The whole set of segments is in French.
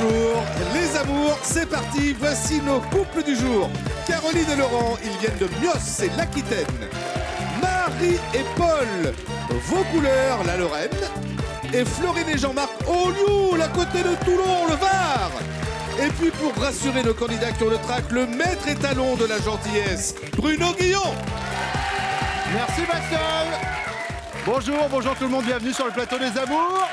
Bonjour les amours, c'est parti, voici nos couples du jour. Caroline et Laurent, ils viennent de Mios, c'est l'Aquitaine. Marie et Paul, vos couleurs, la Lorraine. Et Florine et Jean-Marc, Olioul, à côté de Toulon, le Var. Et puis pour rassurer nos candidats qui ont le trac, le maître étalon de la gentillesse, Bruno Guillon. Merci Pascal. Bonjour tout le monde, bienvenue sur le plateau des amours.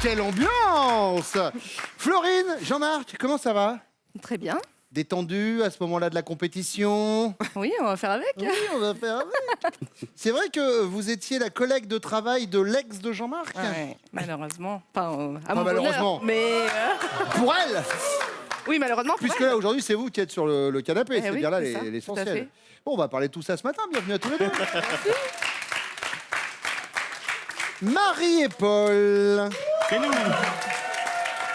Quelle ambiance! Florine, Jean-Marc, comment ça va? Très bien. Détendu à ce moment-là de la compétition? Oui, on va faire avec. Oui, on va faire avec. C'est vrai que vous étiez la collègue de travail de l'ex de Jean-Marc? Ouais, malheureusement. Pas à Pas mon malheureusement. bonheur, mais Pour elle? oui, malheureusement. Pour Puisque elle. là, aujourd'hui, c'est vous qui êtes sur le canapé, Eh c'est oui, bien là c'est ça, tout à l'essentiel. fait. Bon, on va parler de tout ça ce matin, bienvenue à tous les deux. Marie et Paul. C'est nous.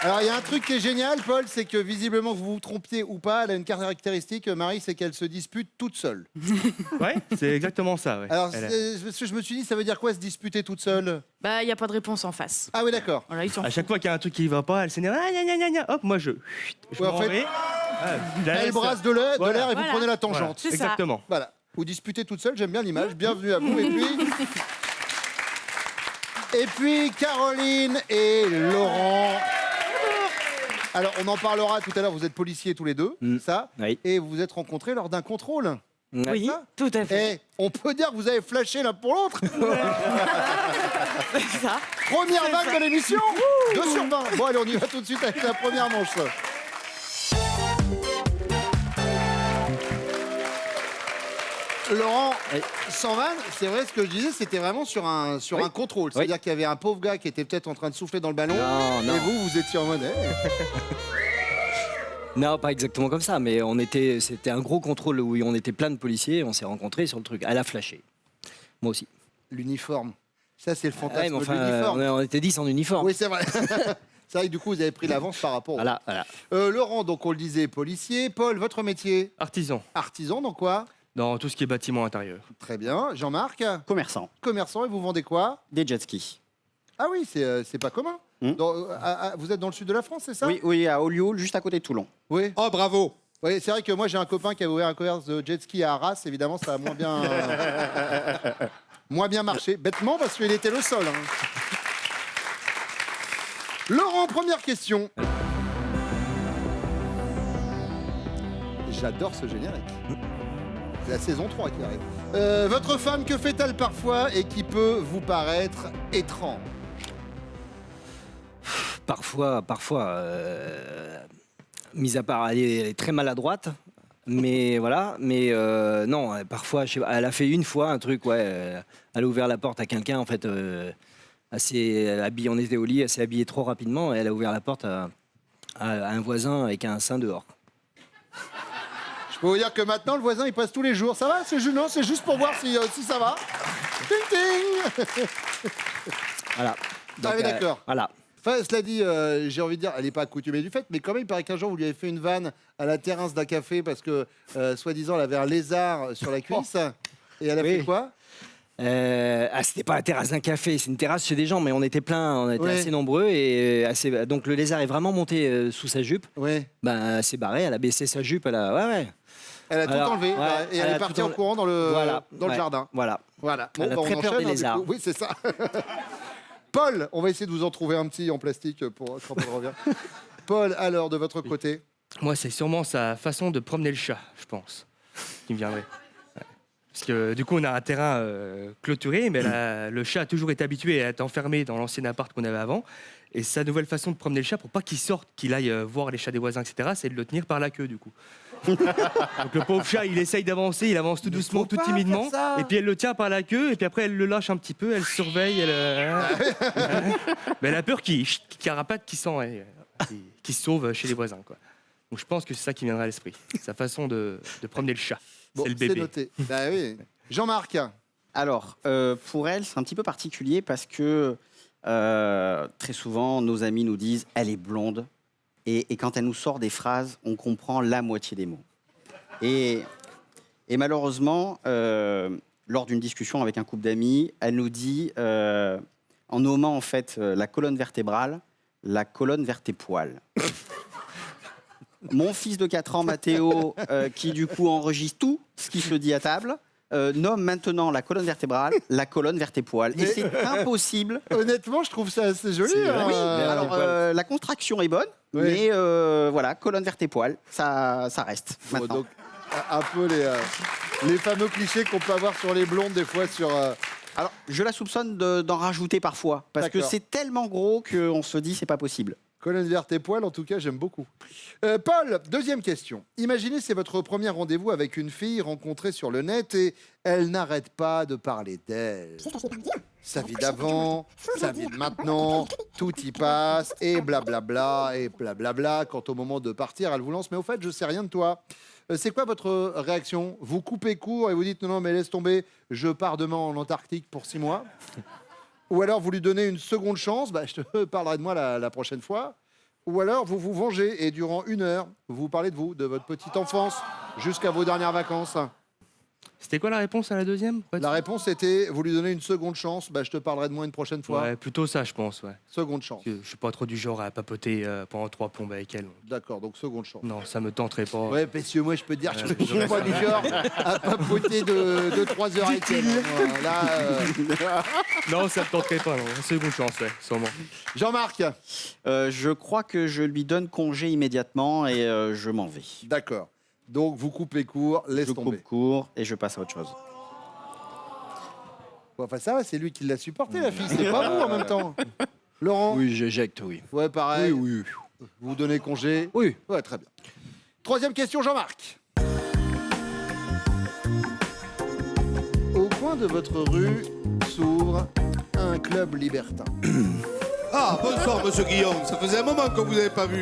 Alors, il y a un truc qui est génial, Paul, c'est que visiblement, que vous vous trompiez ou pas, elle a une caractéristique, Marie, c'est qu'elle se dispute toute seule. Ouais, c'est exactement ça. Ouais. Alors, Elle je me suis dit, ça veut dire quoi se disputer toute seule? Bah, il n'y a pas de réponse en face. Ah oui, d'accord. Voilà, ils sont à chaque fois qu'il y a un truc qui va pas, elle s'énerve. Ah, gna, gna, gna, gna. Hop, moi je Ouais, en m'en fait, vais. je la Elle laisse. brasse de l'air Voilà. et vous Voilà. prenez la Voilà, tangente. C'est ça. exactement. Voilà. Vous disputez toute seule, j'aime bien l'image. Bienvenue à vous. Et puis Caroline et Laurent. Alors, on en parlera tout à l'heure. Vous êtes policiers tous les deux, ça. Oui. Et vous vous êtes rencontrés lors d'un contrôle. Oui, ça tout à fait. Et on peut dire que vous avez flashé l'un pour l'autre. C'est ça. Première vague de l'émission. 2 sur 20. Bon, allez, on y va tout de suite avec la première manche. Laurent, sans vanne, c'est vrai ce que je disais, c'était vraiment sur un contrôle. C'est-à-dire qu'il y avait un pauvre gars qui était peut-être en train de souffler dans le ballon. Non. Et vous étiez en mode. Non, pas exactement comme ça, mais c'était un gros contrôle où on était plein de policiers, on s'est rencontrés sur le truc. Elle a flashé. Moi aussi. L'uniforme. Ça, c'est le Ouais, fantasme mais de enfin, l'uniforme. on était 10 en uniforme. Oui, c'est vrai. C'est vrai que du coup, vous avez pris l'avance par rapport. Voilà. Laurent, donc on le disait, policier. Paul, votre métier? Artisan, Artisan, dans quoi? dans tout ce qui est bâtiment intérieur. Très bien. Jean-Marc? Commerçant. Commerçant, et vous vendez quoi? Des jet skis. Ah oui, c'est pas commun. Vous êtes dans le sud de la France, c'est ça? Oui, à Olioul, juste à côté de Toulon. Oui. Oh bravo. Oui, c'est vrai que moi j'ai un copain qui a ouvert un commerce de jet ski à Arras. Évidemment, ça a moins bien marché. Bêtement, parce qu'il était le seul. Laurent, première question. J'adore ce générique. C'est la saison 3 qui arrive. Votre femme, que fait-elle parfois et qui peut vous paraître étrange? Parfois, mis à part, elle est très maladroite, mais voilà. Mais non, parfois, elle a fait une fois un truc, ouais. Elle a ouvert la porte à quelqu'un, en fait, assez habillé. On était au lit, elle s'est habillée trop rapidement, et elle a ouvert la porte à un voisin avec un sein dehors. Je peux vous dire que maintenant, le voisin, il passe tous les jours. Ça va? C'est juste pour voir si ça va. Ting, ting. Voilà. Ah oui, d'accord. Voilà. Enfin, cela dit, j'ai envie de dire, elle n'est pas accoutumée du fait, mais quand même, il paraît qu'un jour, vous lui avez fait une vanne à la terrasse d'un café parce que, soi-disant, elle avait un lézard sur la cuisse. Et elle a Oui. fait quoi? C'était pas la terrasse d'un café, c'est une terrasse chez des gens, mais on était plein, on était Ouais. assez nombreux et donc le lézard est vraiment monté sous sa jupe. Oui. Ben, elle s'est barrée, elle a baissé sa jupe, ouais. Elle a tout Alors, enlevé ouais, et elle elle est a partie tout en courant dans le Ouais, jardin. Voilà. Voilà. Elle a on très peur enchaîne, des du lézards. coup. Oui, c'est ça. Paul, on va essayer de vous en trouver un petit en plastique pour quand on revient. Paul, alors, de votre côté? Moi, c'est sûrement sa façon de promener le chat, je pense, qui me viendrait. Ouais. Parce que du coup, on a un terrain clôturé, mais le chat a toujours été habitué à être enfermé dans l'ancien appart qu'on avait avant. Et sa nouvelle façon de promener le chat, pour pas qu'il sorte, qu'il aille voir les chats des voisins, etc., c'est de le tenir par la queue, du coup. Donc le pauvre chat, il essaye d'avancer, il avance tout doucement, tout timidement, et puis elle le tient par la queue, et puis après elle le lâche un petit peu, elle surveille, mais elle a peur qu'il carapate, qu'il se sauve chez les voisins, quoi. Donc je pense que c'est ça qui viendra à l'esprit, sa façon de promener le chat. Bon, c'est le bébé. noté. Bah oui. Jean-Marc? Alors, pour elle, c'est un petit peu particulier parce que très souvent, nos amis nous disent « elle est blonde ». Et quand elle nous sort des phrases, on comprend la moitié des mots. Et malheureusement, lors d'une discussion avec un couple d'amis, elle nous dit, en nommant en fait la colonne vertébrale, la colonne vers tes poils. Mon fils de 4 ans, Mathéo, qui du coup enregistre tout ce qui se dit à table, nomme maintenant la colonne vertébrale la colonne vers tes poils. Et c'est impossible. Honnêtement, je trouve ça assez joli. Oui, alors la contraction est bonne, Oui. mais voilà, colonne vers tes poils, ça reste Bon, maintenant. donc, un peu les fameux clichés qu'on peut avoir sur les blondes, des fois, sur... Alors, je la soupçonne d'en rajouter parfois, parce que D'accord. c'est tellement gros qu'on se dit c'est pas possible. Colonne vers tes poils, en tout cas, j'aime beaucoup. Paul, deuxième question. Imaginez, c'est votre premier rendez-vous avec une fille rencontrée sur le net et elle n'arrête pas de parler d'elle. Sa vie d'avant, sa vie de maintenant, tout y passe, et blablabla, et blablabla. Quand au moment de partir, elle vous lance, mais au fait, je sais rien de toi. C'est quoi votre réaction? Vous coupez court et vous dites, non, mais laisse tomber, je pars demain en Antarctique pour 6 mois. Ou alors vous lui donnez une seconde chance, bah, je te parlerai de moi la prochaine fois. Ou alors vous vous vengez et durant 1 heure, vous parlez de vous, de votre petite enfance, jusqu'à vos dernières vacances. C'était quoi la réponse à la deuxième? La réponse était, vous lui donnez une seconde chance, bah, je te parlerai de moi une prochaine fois. Ouais, plutôt ça, je pense. Ouais. Seconde chance. Je suis pas trop du genre à papoter pendant 3 plombes avec elle. D'accord, donc seconde chance. Non, ça me tenterait pas. Ouais, parce que moi je peux te dire, Ouais, je suis pas du genre à papoter de 3 heures avec elle. Hein, moi. Là, Non, ça me tenterait pas. Non. Seconde chance, ouais, sûrement. Jean-Marc, Je crois que je lui donne congé immédiatement et je m'en vais. d'accord. Donc vous coupez court, laisse Je tomber. coupe court et je passe à autre chose. Ouais, enfin ça va, c'est lui qui l'a supporté la fille, c'est pas vous en même temps. Laurent, Oui, j'éjecte, oui. ouais pareil. Oui. Vous donnez congé. Oui. Ouais, très bien. Troisième question, Jean-Marc. Au coin de votre rue s'ouvre un club libertin. Ah, bonsoir, monsieur Guillaume. Ça faisait un moment que vous n'avez pas vu.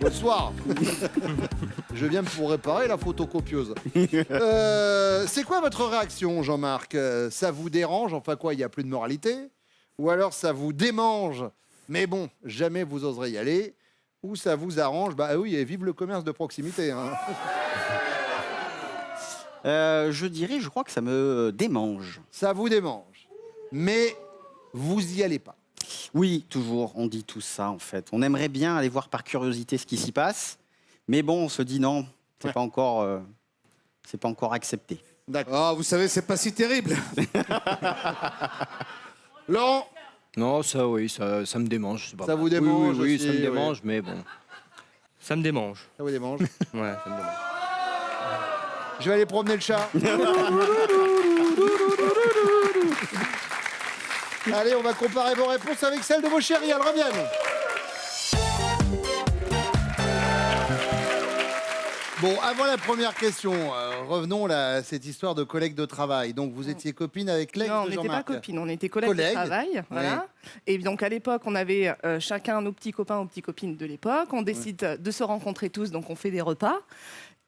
Bonsoir. Je viens pour réparer la photocopieuse. C'est quoi votre réaction, Jean-Marc? Ça vous dérange? Enfin quoi, il n'y a plus de moralité? Ou alors ça vous démange? Mais bon, jamais vous oserez y aller. Ou ça vous arrange? Bah oui, et vive le commerce de proximité. Hein. Je dirais, je crois que ça me démange. Ça vous démange. Mais vous y allez pas. Oui, toujours, on dit tout ça en fait. On aimerait bien aller voir par curiosité ce qui s'y passe, mais bon, on se dit non, c'est Ouais. pas encore accepté. D'accord. Ah, vous savez, c'est pas si terrible. Laurent, Non, ça, oui, ça me démange. c'est pas Ça mal. vous démange Oui, aussi, ça me oui. démange, mais bon. Ça me démange. ça vous démange. Ouais, ça me démange. Je vais aller promener le chat. Allez, on va comparer vos réponses avec celles de vos chéris. Elles reviennent. Bon, avant la première question, revenons à cette histoire de collègue de travail. Donc, vous étiez copine avec l'ex Non, on de n'était pas Jean-Marc. copines, on était collègues Collègues, de travail. Voilà. Et donc à l'époque, on avait chacun nos petits copains ou petites copines de l'époque. On décide de se rencontrer tous, donc on fait des repas.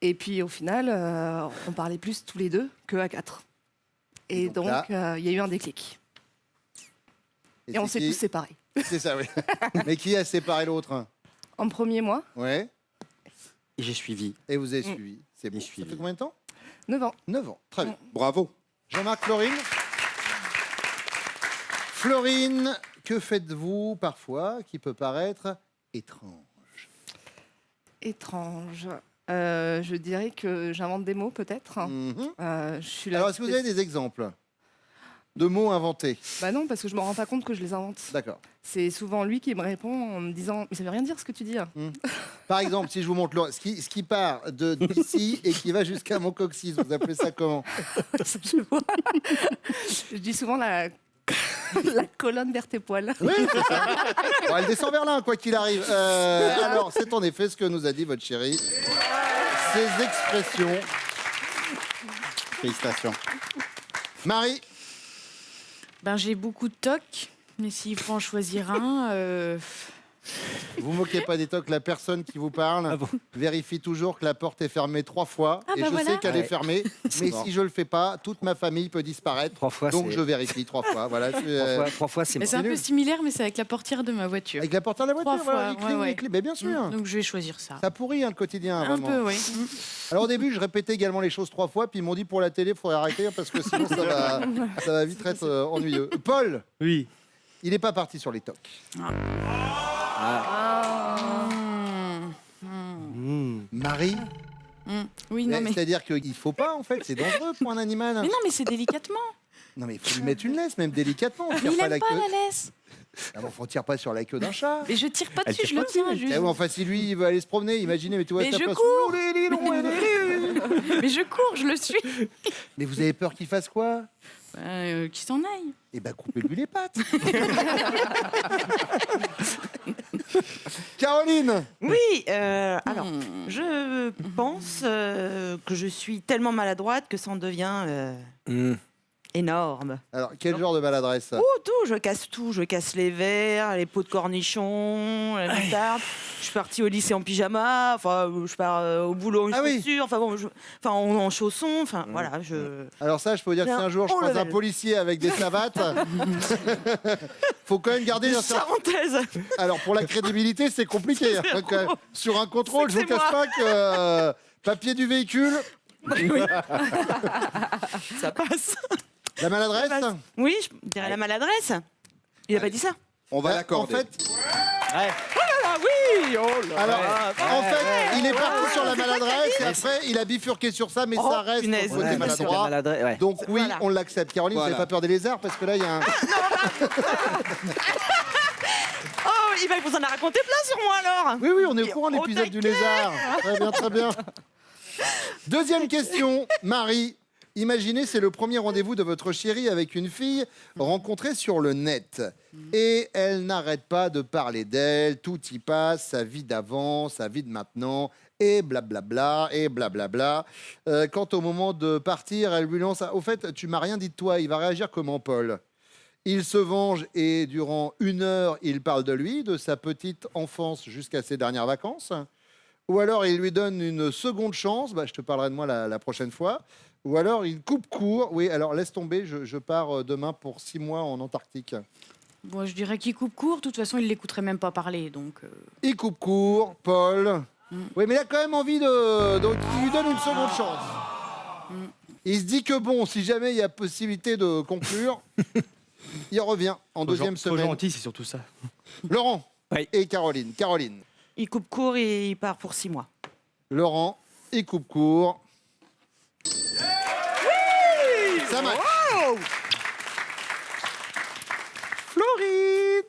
Et puis au final, on parlait plus tous les deux qu'à 4. Et donc donc, là- il y a eu un déclic. Et on c'est s'est qui tous séparés. C'est ça, oui. Mais qui a séparé l'autre? En premier mois, Ouais. Et j'ai suivi. Et vous avez suivi. C'est bon. J'ai Ça suivi. fait combien de temps? 9 ans. 9 ans. Très bien. Bravo. Jean-Marc, Florine. Florine, que faites-vous parfois qui peut paraître étrange? Étrange. Je dirais que j'invente des mots peut-être. Mhm. Je suis là. Alors, est-ce que vous avez des exemples de mots inventés? Bah non, parce que je me rends pas compte que je les invente. D'accord. C'est souvent lui qui me répond en me disant mais ça veut rien dire ce que tu dis. Par exemple, si je vous montre ce qui part d'ici et qui va jusqu'à mon coccyx, vous appelez ça comment? Je vois. Je dis souvent la colonne vers tes poils. Oui, c'est ça. Bon, elle descend vers là, quoi qu'il arrive. Alors, c'est en effet ce que nous a dit votre chérie. Ces expressions. Félicitations. Marie, Ben, j'ai beaucoup de tocs, mais s'il faut en choisir un, Vous moquez pas des tocs, la personne qui vous parle Ah bon vérifie toujours que la porte est fermée 3 fois. Ah et bah je voilà. sais qu'elle est Ouais. fermée, mais si je le fais pas, toute ma famille peut disparaître. 3 fois, Donc c'est- je vérifie 3 fois. Voilà, je suis, 3 fois, c'est Mais mort. c'est un nul. peu similaire, mais c'est avec la portière de ma voiture. avec la porte à la voiture, 3 voilà, fois, les clés, ouais. les clés. Mais bien sûr. Donc je vais choisir ça. Ça pourrit hein, le quotidien. Un vraiment. peu, oui. Alors au début, je répétais également les choses 3 fois, puis ils m'ont dit pour la télé, il faudrait arrêter parce que sinon ça va vite être ennuyeux. Paul, Oui. il n'est pas parti sur les tocs. Marie, Oui, non, mais. c'est-à-dire qu'il ne faut pas en fait, c'est dangereux pour un animal. Mais non, mais c'est délicatement. Non mais il faut lui mettre une laisse, même délicatement. On Mais tire il pas aime la pas queue. la laisse. Ah bon, on tire pas sur la queue d'un chat. Mais je tire pas Elle dessus, tire je le tiens. Eh oui, enfin si lui il veut aller se promener, imaginez, mais tu vois Mais sa je place. cours. Mais Mais je cours, je le suis. vous avez peur qu'il fasse quoi? Qui s'en aille. Eh ben coupez-lui les pattes. Caroline, Oui, alors, je pense que je suis tellement maladroite que ça en devient Hmm. énorme. alors quel genre de maladresse? Oh, tout, je casse les verres, les pots de cornichons, la moutarde. Je suis partie au lycée en pyjama, enfin, je pars au boulot en Ah oui. chaussures, enfin, bon, en chaussons, enfin, voilà, je... Alors ça, je peux vous dire que si un jour je Oh, croise un level. policier avec des savates, faut quand même garder Des un certain... charentaises. Alors pour la crédibilité, c'est compliqué. hein, quand même. Sur un contrôle, je C'est vous que cache c'est pas que papier du véhicule, Ça passe. la maladresse. Oui, je dirais la maladresse. Il a pas dit ça. On va En l'accorder. fait, Ah oui, oh là alors, là. en fait, il est parti sur la maladresse et après il a bifurqué sur ça, mais Oh, ça reste punaise. au côté Ouais, mais c'est la maladroit. maladresse, ouais. Donc oui, Voilà. on l'accepte. Caroline, vous Voilà. n'avez pas peur des lézards parce que là, il y a un... Oh, il va vous en a raconté plein sur moi alors. Oui, oui, on est au courant de Au l'épisode du taquet. lézard. Très bien, très bien. Deuxième question, Marie. Imaginez, c'est le premier rendez-vous de votre chérie avec une fille rencontrée sur le net. Et elle n'arrête pas de parler d'elle, tout y passe, sa vie d'avant, sa vie de maintenant, et blablabla, et blablabla. Quant au moment de partir, elle lui lance... Au fait, tu m'as rien dit de toi, il va réagir comment, Paul? Il se venge et durant 1 heure, il parle de lui, de sa petite enfance jusqu'à ses dernières vacances. Ou alors il lui donne une seconde chance, bah, je te parlerai de moi la prochaine fois. Ou alors il coupe court, oui, alors laisse tomber, je pars demain pour 6 mois en Antarctique. Bon, je dirais qu'il coupe court. De toute façon, il l'écouterait même pas parler. Donc, Il coupe court, Paul. Oui, mais il a quand même envie de... Donc il lui donne une seconde chance. Il se dit que bon, si jamais il y a possibilité de conclure, il revient en deuxième Trop semaine. gentil, c'est surtout ça. Laurent Oui. et Caroline. Caroline. Il coupe court et il part pour 6 mois. Laurent, il coupe court. Ça marche. Florine.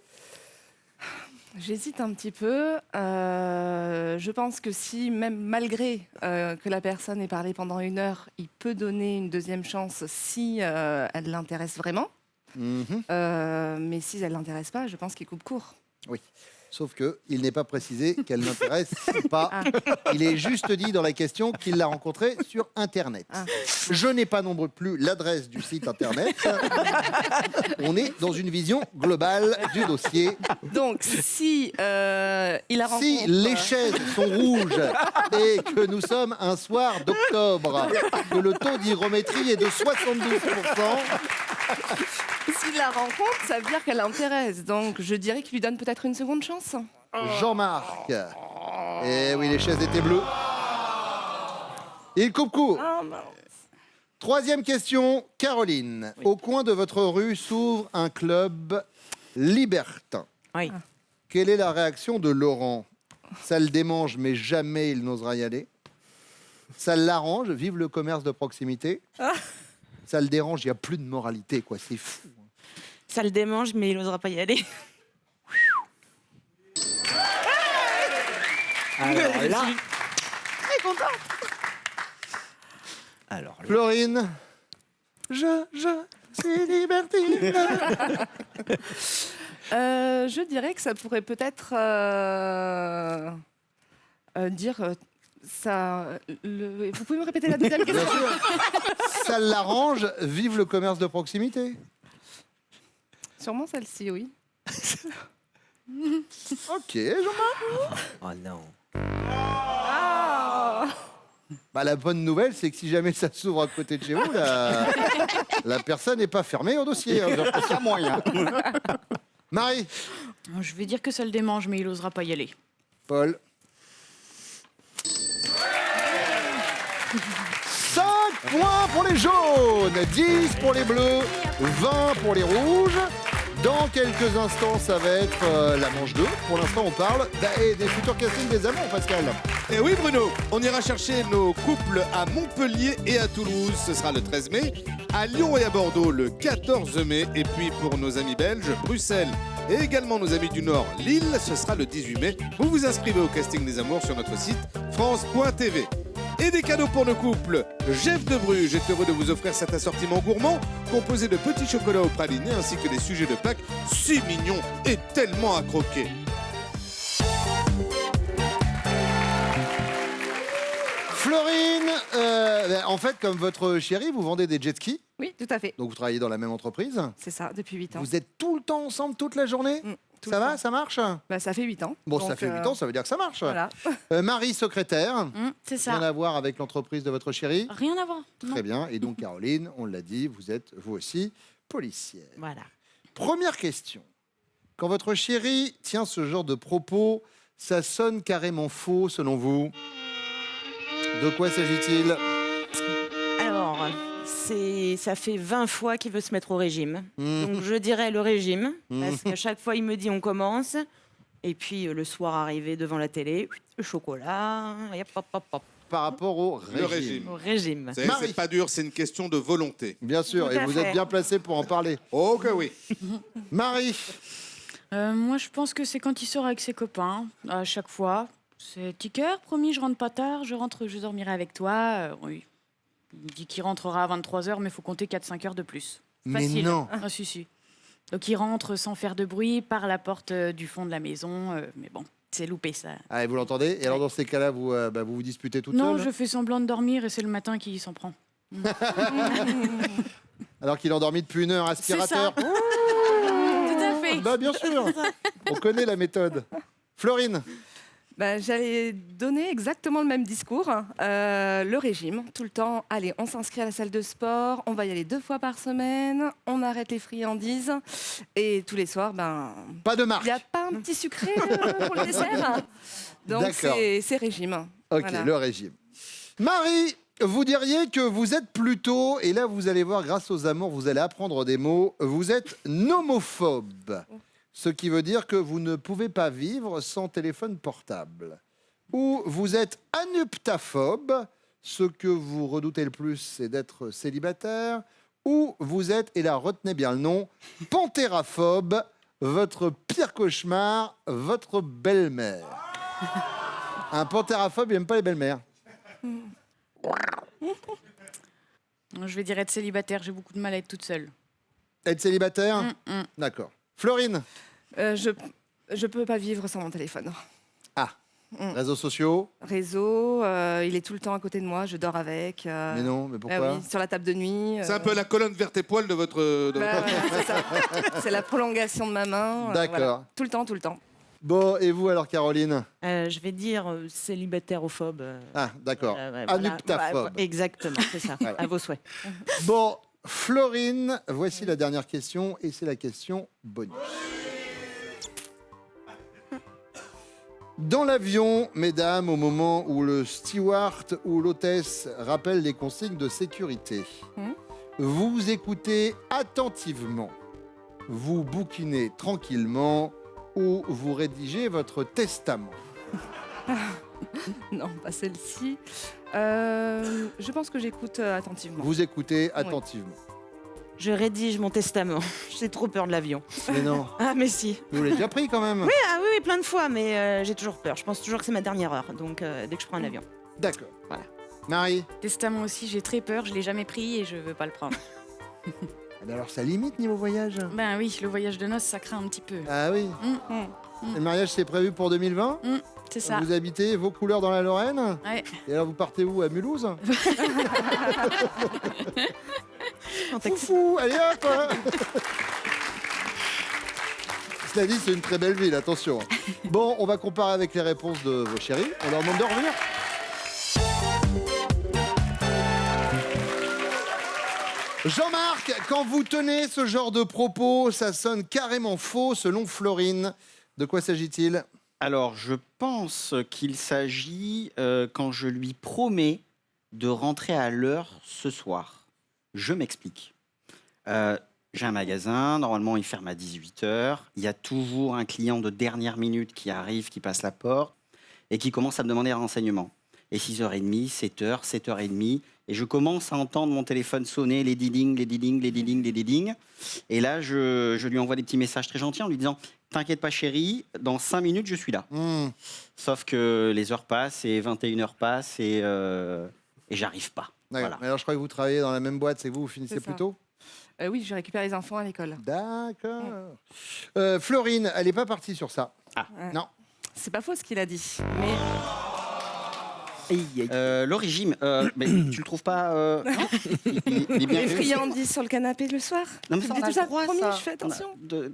J'hésite un petit peu. Je pense que si, même malgré que la personne ait parlé pendant 1 heure, il peut donner une deuxième chance si elle l'intéresse vraiment. Mhm. Mais si elle l'intéresse pas, je pense qu'il coupe court. Oui. Sauf que il n'est pas précisé qu'elle n'intéresse pas. Ah. Il est juste dit dans la question qu'il l'a rencontrée sur Internet. Ah. Je n'ai pas non plus l'adresse du site Internet. On est dans une vision globale du dossier. Donc, si il la rencontre... Si les chaises sont rouges et que nous sommes un soir d'octobre, que le taux d'hygrométrie est de 72%, S'il la rencontre, ça veut dire qu'elle l'intéresse. Donc, je dirais qu'il lui donne peut-être une seconde chance. Jean-Marc. Eh oui, les chaises étaient bleues. Il coupe court. Troisième question, Caroline. Au coin de votre rue s'ouvre un club libertin. Oui. Quelle est la réaction de Laurent? Ça le démange, mais jamais il n'osera y aller. Ça l'arrange, vive le commerce de proximité. Ça le dérange, il n'y a plus de moralité, quoi. C'est fou. Ça le démange, mais il n'osera pas y aller. Alors là, Très content. alors là. Florine, je suis libertine. Je dirais que ça pourrait peut-être dire... ça, Vous pouvez me répéter la deuxième question? Bien sûr. Ça l'arrange, vive le commerce de proximité. Sûrement celle-ci, oui. Ok, Jean-Marc. Oh non. Bah, la bonne nouvelle, c'est que si jamais ça s'ouvre à côté de chez vous, la personne n'est pas fermée au dossier. Hein, Pas moyen. Marie, Je vais dire que ça le démange, mais il osera pas y aller. Paul. 5 points pour les jaunes, 10 pour les bleus, 20 pour les rouges. Dans quelques instants, ça va être la manche 2. Pour l'instant, on parle des futurs castings des amours, Pascal. Et oui Bruno, on ira chercher nos couples à Montpellier et à Toulouse, ce sera le 13 mai, à Lyon et à Bordeaux le 14 mai, et puis pour nos amis belges, Bruxelles et également nos amis du Nord, Lille, ce sera le 18 mai. Vous vous inscrivez au casting des amours sur notre site france.tv. Et des cadeaux pour nos couples. Jeff de Bruges est heureux de vous offrir cet assortiment gourmand composé de petits chocolats au praliné ainsi que des sujets de Pâques si mignons et tellement à croquer. Florine, en fait, comme votre chérie, vous vendez des jet skis. Oui, tout à fait. Donc vous travaillez dans la même entreprise. C'est ça, depuis 8 ans. Vous êtes tout le temps ensemble toute la journée. Tout Ça le va, temps. ça marche? Bah, ça fait 8 ans. Bon, ça Donc, fait 8 ans, ça veut dire que ça marche. Voilà. Marie, secrétaire. C'est Rien ça. à voir avec l'entreprise de votre chérie. Rien à voir. Non. Très bien. Et donc, Caroline, on l'a dit, vous êtes vous aussi policière. Voilà. Première question. Quand votre chérie tient ce genre de propos, ça sonne carrément faux selon vous. De quoi s'agit-il? Alors, ça fait 20 fois qu'il veut se mettre au régime. Donc je dirais le régime, parce qu'à chaque fois il me dit on commence. Et puis le soir arrivé devant la télé, le chocolat, et hop, hop, hop, hop, Par rapport au Le régime. régime. au régime. Vous savez, Marie. c'est pas dur, c'est une question de volonté. Bien sûr, Tout et à vous fait. êtes bien placé pour en parler. Oh que oui. Marie, Moi, je pense que c'est quand il sort avec ses copains, à chaque fois. C'est petit cœur, promis, je rentre pas tard, je dormirai avec toi. Oui. Il dit qu'il rentrera à 23h, mais il faut compter 4-5 heures de plus. mais Facile. non. Ah, si. Donc il rentre sans faire de bruit par la porte du fond de la maison. Mais bon, c'est loupé ça. Allez, vous l'entendez? Et alors, dans ces cas-là, vous vous disputez toute Non, seule je fais semblant de dormir et c'est le matin qui s'en prend. Alors qu'il est endormi depuis 1 heure, aspirateur. Tout à fait. Bah, bien sûr. On connaît la méthode. Florine, Bah, j'allais donner exactement le même discours. Le régime, tout le temps. Allez, on s'inscrit à la salle de sport, on va y aller 2 fois par semaine, on arrête les friandises. Et tous les soirs, ben, pas de il marque. n'y a pas un petit sucré pour le dessert. Donc D'accord. c'est régime. Ok, Voilà. le régime. Marie, vous diriez que vous êtes plutôt, et là vous allez voir, grâce aux amours, vous allez apprendre des mots, vous êtes nomophobe. Ce qui veut dire que vous ne pouvez pas vivre sans téléphone portable. Ou vous êtes anuptaphobe, ce que vous redoutez le plus, c'est d'être célibataire. Ou vous êtes, et là retenez bien le nom, pantéraphobe, votre pire cauchemar, votre belle-mère. Un pantéraphobe, il n'aime pas les belles-mères. Je vais dire être célibataire, j'ai beaucoup de mal à être toute seule. Être célibataire? D'accord. Florine? Je peux pas vivre sans mon téléphone. Réseaux sociaux? Réseau, il est tout le temps à côté de moi, je dors avec. Mais non, mais pourquoi? Oui, sur la table de nuit. C'est un peu la colonne vertébrale de votre... Bah, ouais, c'est ça. C'est la prolongation de ma main. D'accord. Voilà. Tout le temps, tout le temps. Bon, et vous alors, Caroline? Je vais dire célibataire-ophobe. Ah, d'accord. Voilà. Anuptaphobe. Exactement, c'est ça. Ouais. À vos souhaits. Bon, Florine, voici la dernière question, et c'est la question bonus. Dans l'avion, mesdames, au moment où le steward ou l'hôtesse rappelle les consignes de sécurité, vous écoutez attentivement, vous bouquinez tranquillement ou vous rédigez votre testament. Non, pas celle-ci. Je pense que j'écoute attentivement. Vous écoutez attentivement. Je rédige mon testament. J'ai trop peur de l'avion. Mais non, Ah, mais si. vous l'avez déjà pris quand même. Oui, plein de fois, mais j'ai toujours peur. Je pense toujours que c'est ma dernière heure, donc dès que je prends un avion. D'accord. Voilà. Marie? Testament aussi, j'ai très peur, je l'ai jamais pris et je veux pas le prendre. Eh bien alors ça limite niveau voyage. Ben oui, le voyage de noces, ça craint un petit peu. Ah oui. Et le mariage c'est prévu pour 2020. C'est ça. Vous habitez vos couleurs dans la Lorraine. Ouais. Et alors vous partez où? À Mulhouse? Foufou, allez hop. Cela dit, c'est une très belle ville, attention. Bon, on va comparer avec les réponses de vos chéris. On leur demande de revenir. Jean-Marc, quand vous tenez ce genre de propos, ça sonne carrément faux selon Florine. De quoi s'agit-il? Alors, je pense qu'il s'agit quand je lui promets de rentrer à l'heure ce soir. Je m'explique. J'ai un magasin, normalement il ferme à 18h. Il y a toujours un client de dernière minute qui arrive, qui passe la porte et qui commence à me demander un renseignement. Et 6h30, 7h, 7h30, et je commence à entendre mon téléphone sonner, les ding, les ding, les ding, les ding. Et là, je lui envoie des petits messages très gentils en lui disant « T'inquiète pas chérie, dans 5 minutes, je suis là. Sauf que les heures passent et 21h passent et j'arrive pas. D'accord. Voilà. Mais alors, je crois que vous travaillez dans la même boîte, c'est que vous finissez C'est ça. plus tôt? Oui, je récupère les enfants à l'école. D'accord. Florine, elle n'est pas partie sur ça. Ouais. Non. C'est pas faux ce qu'il a dit. Mais Le régime, mais tu le trouves pas non il est bien les fait. friandises sur le canapé le soir. Non, mais Tu ça, me dis on a tout ça, le droit, promis, ça. je fais attention.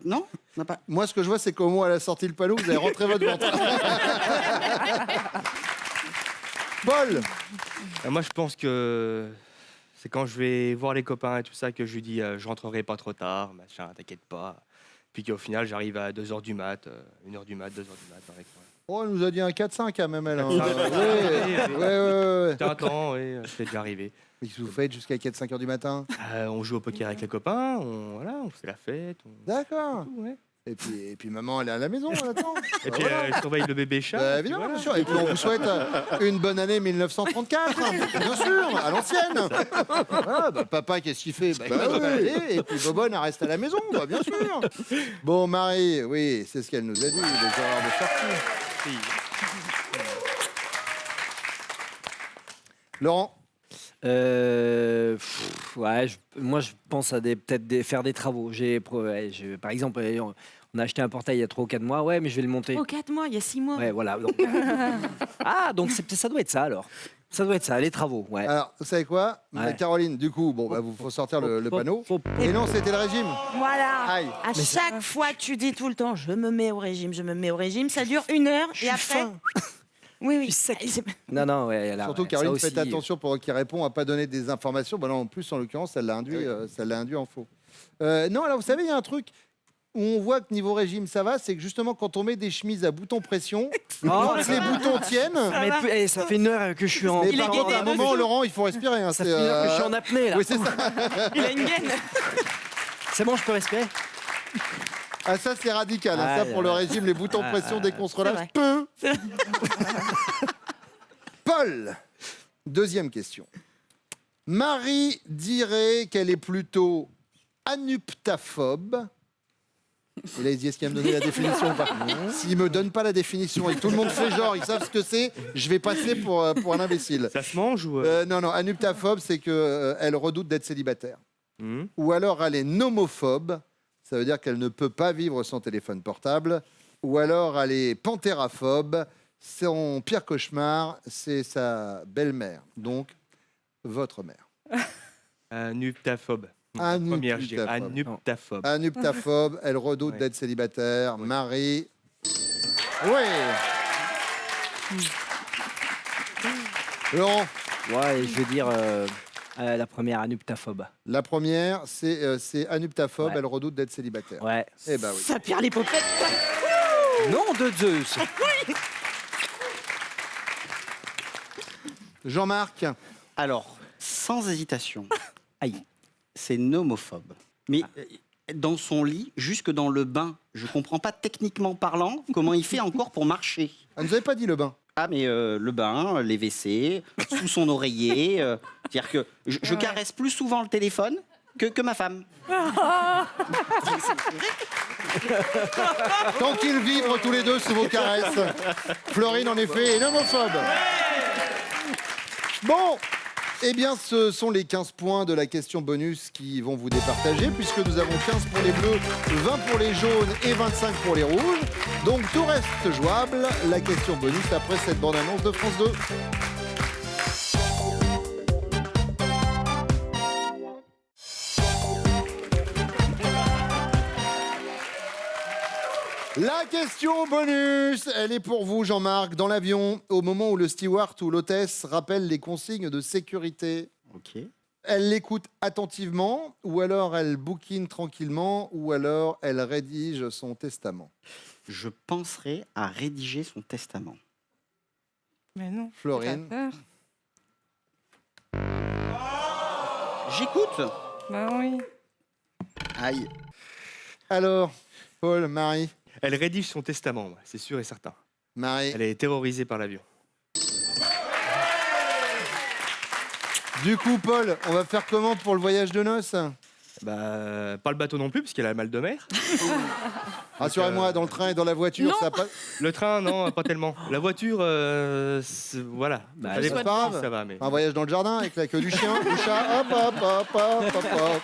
Non, on n'a pas. Moi, ce que je vois, c'est qu'au moins, elle a sorti le panneau, vous avez rentré votre ventre. Paul, Moi, je pense que c'est quand je vais voir les copains et tout ça que je lui dis je rentrerai pas trop tard, machin, t'inquiète pas. Puis qu'au final, j'arrive à 2h du mat, 1h du mat, 2h du mat avec moi. oh, elle nous a dit un 4-5 quand même, elle. Hein. Ouais. Ouais. T'attends, oui, c'est déjà arrivé. Qu'est-ce que vous faites jusqu'à 4-5 heures du matin? On joue au poker avec les copains, on fait la fête. D'accord. Ouais. Et puis maman, elle est à la maison, elle attend. Et puis je surveille le bébé chat. Bah, et puis évidemment, voilà. bien sûr. Et puis on vous souhaite une bonne année 1934, bien sûr, à l'ancienne. Voilà, bah, papa, qu'est-ce qu'il fait? Bah, il va se balader, et puis Bobonne, elle reste à la maison, bah, bien sûr. Bon, Marie, oui, c'est ce qu'elle nous a dit, les horaires de sortie. Laurent? Ouais, moi je pense à faire des travaux. Par exemple, on a acheté un portail il y a 3 ou 4 mois. Ouais, mais je vais le monter. Oh, 4 mois, il y a 6 mois. Ouais, voilà. Donc... donc ça doit être ça alors. Ça doit être ça, les travaux. Ouais. Alors, vous savez quoi? Ouais. Caroline, du coup, bon, bah, vous faut sortir le panneau. Faut- Et non, c'était le régime. Voilà. Aïe. À chaque fois que tu dis tout le temps, je me mets au régime, ça dure 1 heure Je et suis après. faim. Oui, oui. Je suis sec. C'est- Non, ouais. Là, Surtout, ouais, Caroline, ça faites aussi, attention pour qu'il répond à pas donner des informations. Bah non, en plus, en l'occurrence, ça l'a induit en faux. Non, alors, vous savez, il y a un truc où on voit que niveau régime, ça va, c'est que justement, quand on met des chemises à boutons pression, quand les boutons tiennent... ça fait 1 heure que je suis en. Mais Il par est contre, à un gainé moment, dessus. Laurent, il faut respirer. Hein, Ça fait 1 heure que je suis en apnée là. Oui, c'est ça. Il a une gaine. C'est bon, je peux respirer. Ah, ça, c'est radical. Hein. Ah, Ça, là, pour le là. régime, les boutons pression, dès qu'on se relâche, vrai. peu. Paul, deuxième question. Marie dirait qu'elle est plutôt anuptaphobe. Et là, il se dit, est-ce qu'il va me donner la définition ou pas? S'il me donne pas la définition et que tout le monde fait genre, ils savent ce que c'est, je vais passer pour un imbécile. Ça se mange ou Non, anuptaphobe, c'est qu'elle redoute d'être célibataire. Ou alors elle est nomophobe, ça veut dire qu'elle ne peut pas vivre sans téléphone portable. Ou alors elle est panthéraphobe, son pire cauchemar, c'est sa belle-mère, donc votre mère. Anuptaphobe. Première, je dirais. Anuptaphobe. Anuptaphobe, elle redoute Ouais. d'être célibataire. Ouais. Marie. Oui. Laurent, Ouais, je vais dire la première, anuptaphobe. la première, c'est anuptaphobe, Ouais. elle redoute d'être célibataire. Ouais. Eh ben oui. Ça perd les popettes. Non de Zeus. Jean-Marc, Alors, sans hésitation, Aïe. c'est nomophobe. Mais dans son lit, jusque dans le bain, je comprends pas techniquement parlant comment il fait encore pour marcher. elle nous avait pas dit le bain. Ah mais le bain, les WC, sous son oreiller. C'est-à-dire que je caresse plus souvent le téléphone que ma femme. Tant qu'ils vibrent tous les deux sous vos caresses. Florine, en effet, est homophobe. Bon, eh bien, ce sont les 15 points de la question bonus qui vont vous départager, puisque nous avons 15 pour les bleus, 20 pour les jaunes et 25 pour les rouges. Donc, tout reste jouable. La question bonus après cette bande-annonce de France 2. La question bonus, elle est pour vous, Jean-Marc. Dans l'avion, au moment où le steward ou l'hôtesse rappelle les consignes de sécurité, Ok. elle l'écoute attentivement, ou alors elle bouquine tranquillement, ou alors elle rédige son testament. Je penserai à rédiger son testament. Mais non. Florine. t'as peur. J'écoute. Bah oui. Aïe. Alors, Paul, Marie, Elle rédige son testament, ouais, c'est sûr et certain. Marie. Elle est terrorisée par l'avion. Du coup, Paul, on va faire comment pour le voyage de noces? Bah, pas le bateau non plus, parce qu'elle a mal de mer. Rassurez-moi, dans le train et dans la voiture, Non. ça passe. Le train, non, pas tellement. La voiture, voilà. Bah, Ça c'est dépend, pas grave. ça va, mais... Un voyage dans le jardin avec la queue du chien, du chat, hop, hop, hop, hop, hop, hop.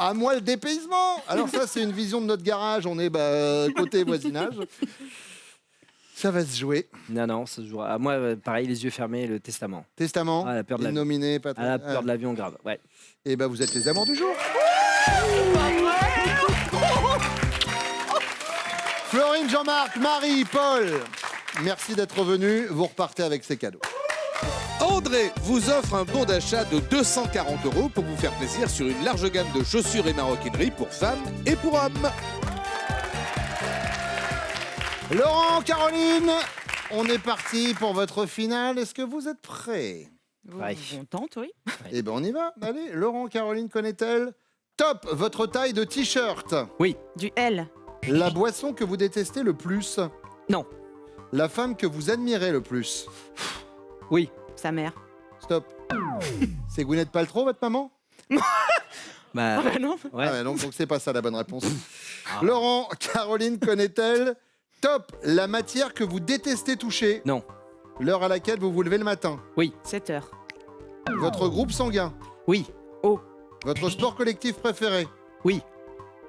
À moi le dépaysement. Alors ça, c'est une vision de notre garage. On est côté voisinage. Ça va se jouer. Non, ça se joue. Ah, moi, pareil, les yeux fermés, le testament. Testament, Ah, la peur de l'avion. innominé, pas Ah, la peur de l'avion, grave. Ouais. Et ben vous êtes les amants du jour. Florine, Jean-Marc, Marie, Paul, merci d'être venus. Vous repartez avec ces cadeaux. André vous offre un bon d'achat de 240 € pour vous faire plaisir sur une large gamme de chaussures et maroquinerie pour femmes et pour hommes. Laurent, Caroline, on est parti pour votre finale. Est-ce que vous êtes prêts? Ouais. On tente, oui. Eh ben on y va. Allez, Laurent, Caroline, connaît-elle? Top, votre taille de t-shirt. Du L. La boisson que vous détestez le plus. Non. La femme que vous admirez le plus. Oui. Sa mère. Stop. C'est Gwyneth Paltrow, votre maman? Bah, Ah bah non. ouais. Ah ouais, donc c'est pas ça la bonne réponse. Laurent, Caroline connaît-elle? Top, la matière que vous détestez toucher. Non. L'heure à laquelle vous vous levez le matin. 7 heures. Votre groupe sanguin. Oui. Votre sport collectif préféré. Oui.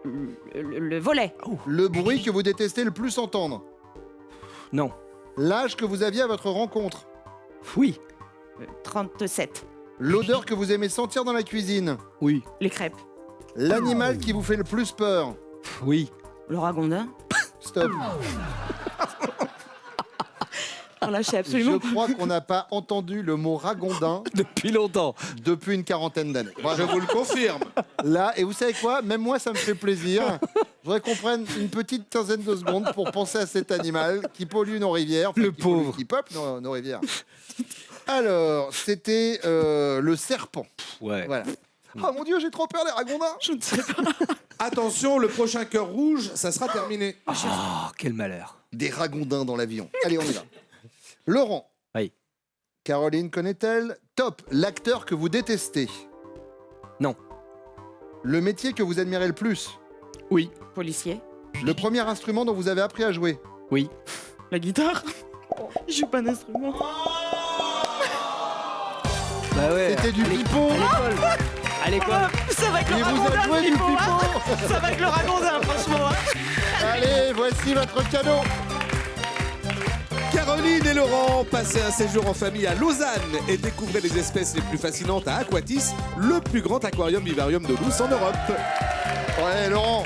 Le volet. Le bruit que vous détestez le plus entendre. Non. L'âge que vous aviez à votre rencontre. Oui. 37. L'odeur que vous aimez sentir dans la cuisine. Oui. Les crêpes. L'animal qui vous fait le plus peur. Oui. Le ragondin. Stop. Là, je sais absolument Je crois qu'on n'a pas entendu le mot ragondin Depuis longtemps. depuis une quarantaine d'années. Je vous le confirme. Là, et vous savez quoi? Même moi, ça me fait plaisir. Je voudrais qu'on prenne une petite quinzaine de secondes pour penser à cet animal qui pollue nos rivières. Le qui pollue- pauvre. Qui peuple nos rivières. Alors, c'était le serpent. Ouais. Voilà. Oh mon Dieu, j'ai trop peur des ragondins. Je ne sais pas. Attention, le prochain cœur rouge, ça sera terminé. Oh, quel malheur. Des ragondins dans l'avion. Allez, on y va. Laurent. Oui. Caroline connaît-elle? Top, l'acteur que vous détestez. Non. Le métier que vous admirez le plus. Oui. Policier. Le premier instrument dont vous avez appris à jouer. Oui. La guitare. Je joue pas d'instrument. Bah ouais. C'était du pipeau. À l'école. Ça va avec le Il vous a ragondin, joué le du pipeau, hein. pipeau. Ça va avec le ragondin, franchement. Allez, voici votre cadeau. Caroline et Laurent, passez un séjour en famille à Lausanne et découvrez les espèces les plus fascinantes à Aquatis, le plus grand aquarium-vivarium de douce en Europe. Ouais, Laurent,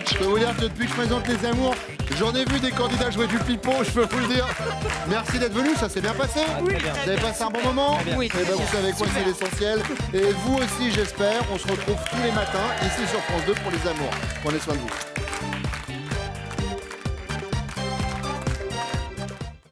je peux vous dire que depuis que je présente les amours, j'en ai vu des candidats jouer du pipeau, je peux vous le dire. Merci d'être venu, ça s'est bien passé. Oui. Vous avez passé un bon moment. Oui, Et ben, vous savez quoi, c'est l'essentiel. Et vous aussi, j'espère. On se retrouve tous les matins ici sur France 2 pour les amours. Prenez soin de vous.